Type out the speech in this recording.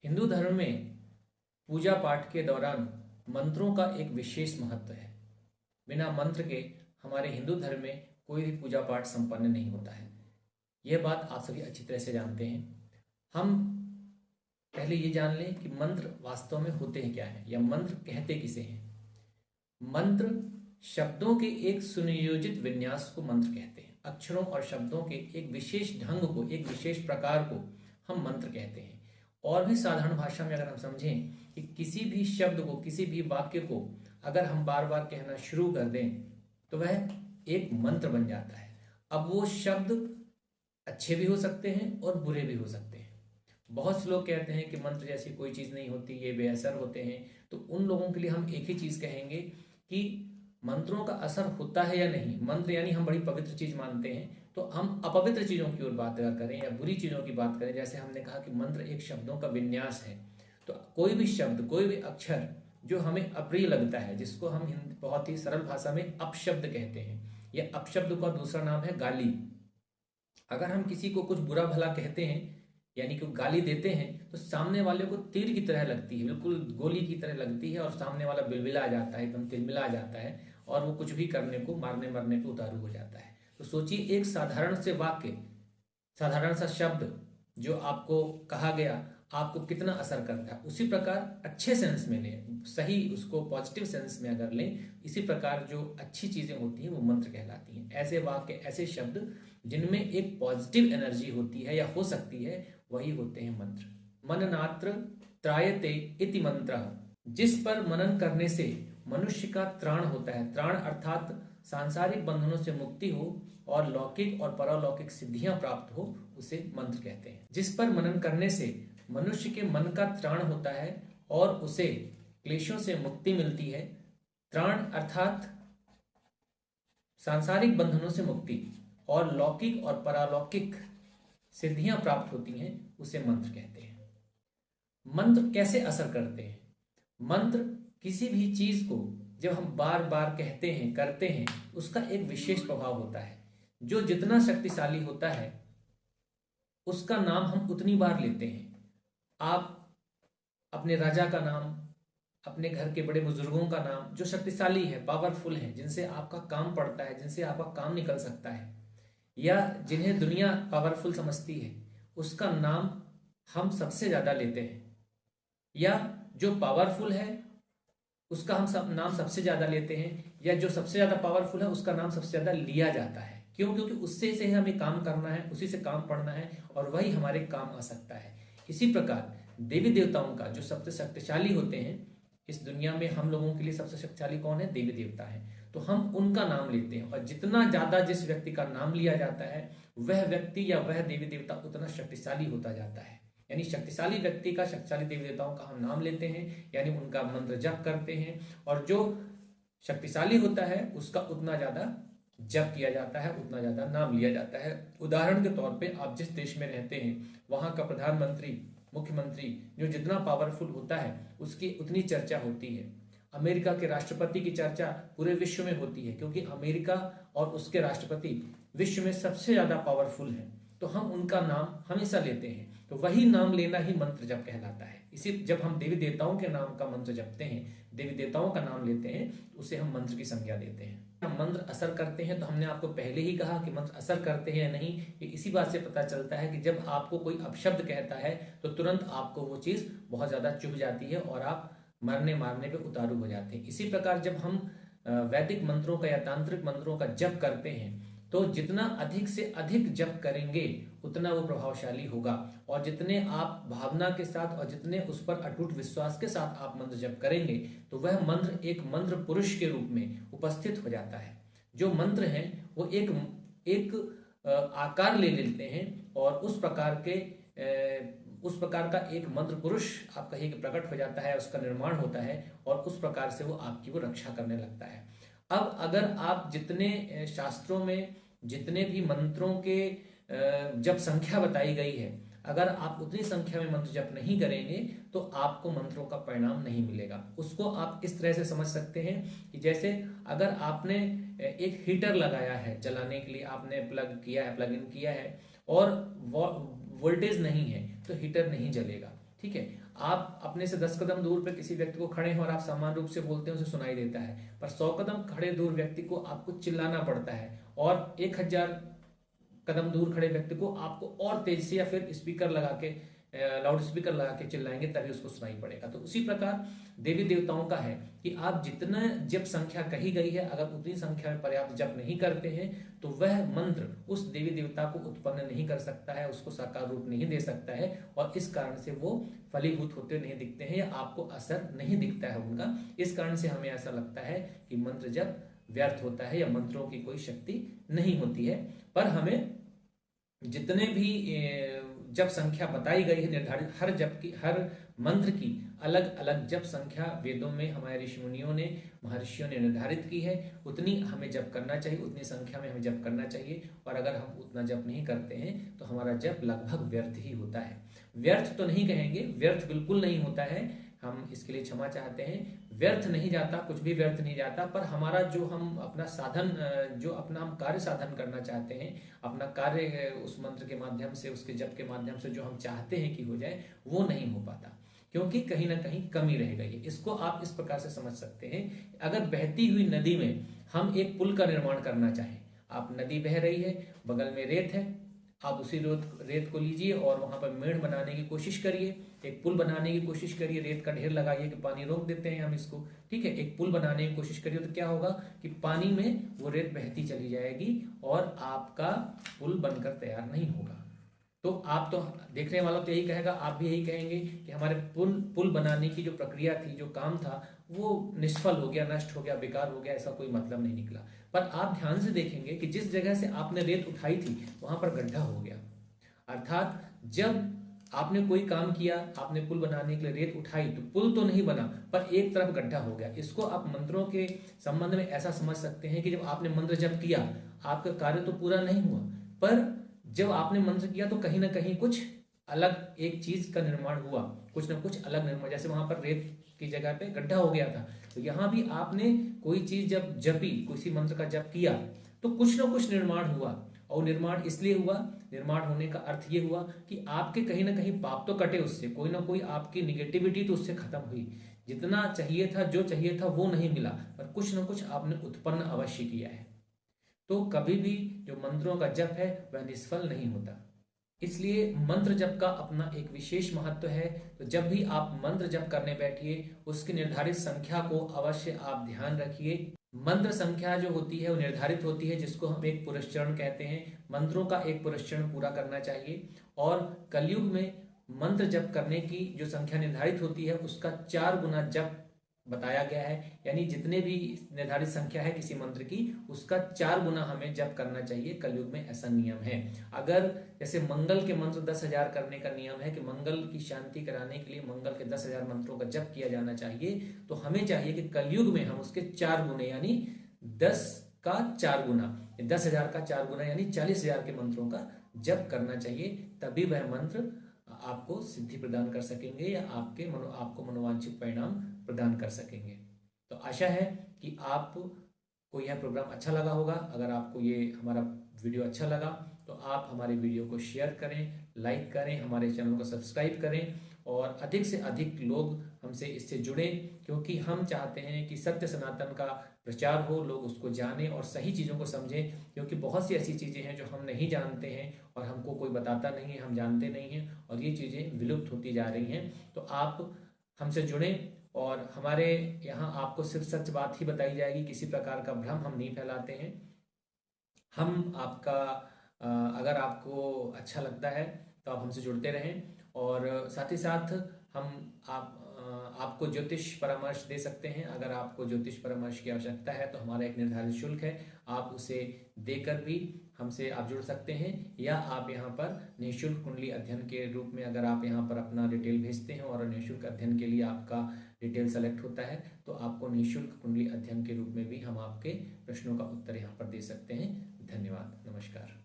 हिंदू धर्म में पूजा पाठ के दौरान मंत्रों का एक विशेष महत्व है। बिना मंत्र के हमारे हिंदू धर्म में कोई भी पूजा पाठ संपन्न नहीं होता है। यह बात आप सभी अच्छी तरह से जानते हैं। हम पहले ये जान लें कि मंत्र वास्तव में होते हैं क्या हैं, या मंत्र कहते किसे हैं। मंत्र शब्दों के एक सुनियोजित विन्यास को मंत्र कहते हैं। अक्षरों और शब्दों के एक विशेष ढंग को, एक विशेष प्रकार को हम मंत्र कहते हैं। और भी साधारण भाषा में अगर हम समझें कि किसी भी शब्द को, किसी भी वाक्य को अगर हम बार बार कहना शुरू कर दें तो वह एक मंत्र बन जाता है। अब वो शब्द अच्छे भी हो सकते हैं और बुरे भी हो सकते हैं। बहुत से लोग कहते हैं कि मंत्र जैसी कोई चीज़ नहीं होती, ये बेअसर होते हैं। तो उन लोगों के लिए हम एक ही चीज़ कहेंगे कि मंत्रों का असर होता है या नहीं। मंत्र यानी हम बड़ी पवित्र चीज़ मानते हैं, तो हम अपवित्र चीज़ों की ओर बात करें या बुरी चीज़ों की बात करें। जैसे हमने कहा कि मंत्र एक शब्दों का विन्यास है, तो कोई भी शब्द, कोई भी अक्षर जो हमें अप्रिय लगता है, जिसको हम बहुत ही सरल भाषा में अपशब्द कहते हैं, या अपशब्द का दूसरा नाम है गाली। अगर हम किसी को कुछ बुरा भला कहते हैं यानी कि गाली देते हैं, तो सामने वाले को तीर की तरह लगती है, बिल्कुल गोली की तरह लगती है, और सामने वाला बिलबिला जाता है, एकदम तिलमिला जाता है, और वो कुछ भी करने को, मारने मरने पे उतारू हो जाता है। तो सोचिए, एक साधारण से वाक्य, साधारण सा शब्द जो आपको कहा गया, आपको कितना असर करता है। उसी प्रकार अच्छे सेंस में लें, सही उसको पॉजिटिव सेंस में अगर लें, इसी प्रकार जो अच्छी चीज़ें होती हैं वो मंत्र कहलाती हैं। ऐसे वाक्य, ऐसे शब्द जिनमें एक पॉजिटिव एनर्जी होती है या हो सकती है, वही होते हैं मंत्र। मननात्र त्रायते इति मंत्र, जिस पर मनन करने से मनुष्य का त्राण होता है। त्राण अर्थात सांसारिक बंधनों से मुक्ति हो और लौकिक और परलौकिक सिद्धियां प्राप्त हो, उसे मंत्र कहते हैं। जिस पर मनन करने से मनुष्य के मन का त्राण होता है और उसे क्लेशों से मुक्ति मिलती है। त्राण अर्थात सांसारिक बंधनों से मुक्ति और लौकिक और परालौकिक सिद्धियां प्राप्त होती हैं, उसे मंत्र कहते हैं। मंत्र कैसे असर करते हैं? मंत्र किसी भी चीज को जब हम बार बार कहते हैं, करते हैं, उसका एक विशेष प्रभाव होता है। जो जितना शक्तिशाली होता है उसका नाम हम उतनी बार लेते हैं। आप अपने राजा का नाम, अपने घर के बड़े बुजुर्गों का नाम, जो शक्तिशाली है, पावरफुल है, जिनसे आपका काम पड़ता है, जिनसे आपका काम निकल सकता है, या जिन्हें दुनिया पावरफुल समझती है, उसका नाम हम सबसे ज़्यादा लेते हैं। या जो पावरफुल है उसका हम नाम सबसे ज़्यादा लेते हैं, या जो सबसे ज़्यादा पावरफुल है उसका नाम सबसे ज़्यादा लिया जाता है। क्यों? क्योंकि उससे से हमें काम करना है, उसी से काम पड़ना है, और वही हमारे काम आ सकता है। इसी प्रकार देवी देवताओं का जो सबसे शक्तिशाली होते हैं इस दुनिया में, हम लोगों के लिए सबसे शक्तिशाली कौन है? देवी देवता है। तो हम उनका नाम लेते हैं, और जितना ज्यादा जिस व्यक्ति का नाम लिया जाता है, वह व्यक्ति या वह देवी देवता उतना शक्तिशाली होता जाता है। यानी शक्तिशाली व्यक्ति का, शक्तिशाली देवी देवताओं का हम नाम लेते हैं, यानी उनका मंत्र जप करते हैं, और जो शक्तिशाली होता है उसका उतना ज्यादा जप किया जाता है, उतना ज्यादा नाम लिया जाता है। उदाहरण के तौर पे, आप जिस देश में रहते हैं वहां का प्रधानमंत्री, मुख्यमंत्री जो जितना पावरफुल होता है उसकी उतनी चर्चा होती है। अमेरिका के राष्ट्रपति की चर्चा पूरे विश्व में होती है, क्योंकि अमेरिका और उसके राष्ट्रपति विश्व में सबसे ज्यादा पावरफुल हैं। तो हम उनका नाम हमेशा लेते हैं। तो वही नाम लेना ही मंत्र जप कहलाता है। इसी जब हम देवी देवताओं के नाम का मंत्र जपते हैं, देवी देवताओं का नाम लेते हैं, उसे हम मंत्र की संज्ञा देते हैं। हम मंत्र असर करते हैं, तो हमने आपको पहले ही कहा कि मंत्र असर करते हैं या नहीं, ये इसी बात से पता चलता है कि जब आपको कोई अपशब्द कहता है तो तुरंत आपको वो चीज़ बहुत ज़्यादा चुभ जाती है और आप मरने मारने पे उतारू हो जाते हैं। इसी प्रकार जब हम वैदिक मंत्रों का या तांत्रिक मंत्रों का जप करते हैं, तो जितना अधिक से अधिक जप करेंगे उतना वो प्रभावशाली होगा, और जितने आप भावना के साथ और जितने उस पर अटूट विश्वास के साथ आप मंत्र जप करेंगे, तो वह मंत्र एक मंत्र पुरुष के रूप में उपस्थित हो जाता है। जो मंत्र हैं वो एक आकार ले लेते हैं, और उस प्रकार का एक मंत्र पुरुष आप कहिए कि प्रकट हो जाता है, उसका निर्माण होता है, और उस प्रकार से वो आपकी वो रक्षा करने लगता है। अब अगर आप जितने शास्त्रों में जितने भी मंत्रों के जब संख्या बताई गई है, अगर आप उतनी संख्या में मंत्र जप नहीं करेंगे तो आपको मंत्रों का परिणाम नहीं मिलेगा। उसको आप इस तरह से समझ सकते हैं कि जैसे अगर आपने एक हीटर लगाया है जलाने के लिए, आपने प्लग इन किया है, और वोल्टेज नहीं है तो हीटर नहीं जलेगा। ठीक है, आप अपने से 10 कदम दूर पे किसी व्यक्ति को खड़े हैं और आप समान रूप से बोलते हैं, उसे सुनाई देता है, पर 100 कदम खड़े दूर व्यक्ति को आपको चिल्लाना पड़ता है, और 1000 कदम दूर खड़े व्यक्ति को आपको और तेज से या फिर स्पीकर लगा के, लाउड स्पीकर लगा के चिल्लाएंगे तभी उसको सुनाई पड़ेगा। तो उसी प्रकार देवी देवताओं का है कि आप जितना जप संख्या कही गई है, अगर उतनी संख्या में पर्याप्त जप नहीं करते हैं तो वह मंत्र उस देवी देवता को उत्पन्न नहीं कर सकता है, उसको साकार रूप नहीं दे सकता है, और इस कारण से वो फलीभूत होते नहीं दिखते हैं या आपको असर नहीं दिखता है उनका। इस कारण से हमें ऐसा लगता है कि मंत्र जप व्यर्थ होता है या मंत्रों की कोई शक्ति नहीं होती है। पर हमें जितने भी जप संख्या बताई गई है निर्धारित, हर जप की, हर मंत्र की अलग अलग जप संख्या वेदों में हमारे ऋषि मुनियों ने, महर्षियों ने निर्धारित की है, उतनी हमें जप करना चाहिए, उतनी संख्या में हमें जप करना चाहिए। और अगर हम उतना जप नहीं करते हैं तो हमारा जप लगभग व्यर्थ ही होता है। व्यर्थ तो नहीं कहेंगे, व्यर्थ बिल्कुल नहीं होता है, हम इसके लिए क्षमा चाहते हैं। व्यर्थ नहीं जाता, कुछ भी व्यर्थ नहीं जाता, पर हमारा जो हम अपना साधन, जो अपना हम कार्य साधन करना चाहते हैं, अपना कार्य उस मंत्र के माध्यम से, उसके जप के माध्यम से जो हम चाहते हैं कि हो जाए, वो नहीं हो पाता, क्योंकि कहीं ना कहीं कमी रह गई है। इसको आप इस प्रकार से समझ सकते हैं, अगर बहती हुई नदी में हम एक पुल का निर्माण करना चाहें, आप नदी बह रही है, बगल में रेत है, आप उसी रेत को लीजिए और वहां पर मेढ़ बनाने की कोशिश करिए, एक पुल बनाने की कोशिश करिए, रेत का ढेर लगाइए कि पानी रोक देते हैं हम इसको, ठीक है, एक पुल बनाने की कोशिश करिए, तो क्या होगा कि पानी में वो रेत बहती चली जाएगी और आपका पुल बनकर तैयार नहीं होगा। तो आप तो देखने वाला तो यही कहेगा, आप भी यही कहेंगे कि हमारे पुल बनाने की जो प्रक्रिया थी, जो काम था, वो निष्फल हो गया, नष्ट हो गया, बेकार हो गया, ऐसा कोई मतलब नहीं निकला। पर आप ध्यान से देखेंगे कि जिस जगह से आपने रेत उठाई थी वहां पर गड्ढा हो गया। अर्थात जब आपने कोई काम किया, आपने पुल बनाने के लिए रेत उठाई, तो पुल तो नहीं बना पर एक तरफ गड्ढा हो गया। इसको आप मंत्रों के संबंध में ऐसा समझ सकते हैं कि जब आपने मंत्र जप किया, आपका कार्य तो पूरा नहीं हुआ, पर जब आपने मंत्र किया तो कहीं ना कहीं कुछ अलग एक चीज का निर्माण हुआ, कुछ ना कुछ अलग निर्माण, जैसे वहां पर रेत की जगह पे गड्ढा हो गया था, तो यहां भी आपने कोई चीज जब जपी, किसी मंत्र का जप किया, तो कुछ ना कुछ निर्माण हुआ। और निर्माण इसलिए हुआ, निर्माण होने का अर्थ ये हुआ कि आपके कहीं ना कहीं पाप तो कटे, उससे कोई ना कोई आपकी निगेटिविटी तो उससे खत्म हुई, जितना चाहिए था, जो चाहिए था वो नहीं मिला, पर कुछ ना कुछ आपने उत्पन्न अवश्य किया है। तो कभी भी जो मंत्रों का जप है वह निष्फल नहीं होता। इसलिए मंत्र जप का अपना एक विशेष महत्व है। तो जब भी आप मंत्र जप करने बैठिए, उसकी निर्धारित संख्या को अवश्य आप ध्यान रखिए। मंत्र संख्या जो होती है वो निर्धारित होती है, जिसको हम एक पुरस्चरण कहते हैं। मंत्रों का एक पुरस्चरण पूरा करना चाहिए, और कलयुग में मंत्र जप करने की जो संख्या निर्धारित होती है उसका 4 गुना जप बताया गया है। यानी जितने भी निर्धारित संख्या है किसी मंत्र की, उसका 4 गुना हमें जप करना चाहिए। कलयुग में ऐसा नियम है। अगर जैसे मंगल के मंत्र 10,000 करने का नियम है कि मंगल की शांति कराने के लिए मंगल के 10,000 मंत्रों का जप किया जाना चाहिए, तो हमें चाहिए कि कलयुग में हम उसके 4 गुने यानी 10 का 4 गुना, 10,000 का 4 गुना यानी 40,000 के मंत्रों का जप करना चाहिए। तभी वह मंत्र आपको सिद्धि प्रदान कर सकेंगे या आपको मनोवांछित परिणाम प्रदान कर सकेंगे। तो आशा है कि आपको यह प्रोग्राम अच्छा लगा होगा। अगर आपको ये हमारा वीडियो अच्छा लगा तो आप हमारे वीडियो को शेयर करें, लाइक करें, हमारे चैनल को सब्सक्राइब करें, और अधिक से अधिक लोग हमसे इससे जुड़ें, क्योंकि हम चाहते हैं कि सत्य सनातन का प्रचार हो, लोग उसको जानें और सही चीज़ों को समझें। क्योंकि बहुत सी ऐसी चीज़ें हैं जो हम नहीं जानते हैं और हमको कोई बताता नहीं है, हम जानते नहीं हैं, और ये चीज़ें विलुप्त होती जा रही हैं। तो आप हमसे जुड़ें, और हमारे यहाँ आपको सिर्फ सच बात ही बताई जाएगी, किसी प्रकार का भ्रम हम नहीं फैलाते हैं। हम आपका अगर आपको अच्छा लगता है तो आप हमसे जुड़ते रहें, और साथ ही साथ हम आपको ज्योतिष परामर्श दे सकते हैं। अगर आपको ज्योतिष परामर्श की आवश्यकता है तो हमारा एक निर्धारित शुल्क है, आप उसे देकर भी हमसे आप जुड़ सकते हैं। या आप यहाँ पर निःशुल्क कुंडली अध्ययन के रूप में अगर आप यहाँ पर अपना डिटेल भेजते हैं और निःशुल्क अध्ययन के लिए आपका डिटेल सेलेक्ट होता है, तो आपको निःशुल्क कुंडली अध्ययन के रूप में भी हम आपके प्रश्नों का उत्तर यहाँ पर दे सकते हैं। धन्यवाद, नमस्कार।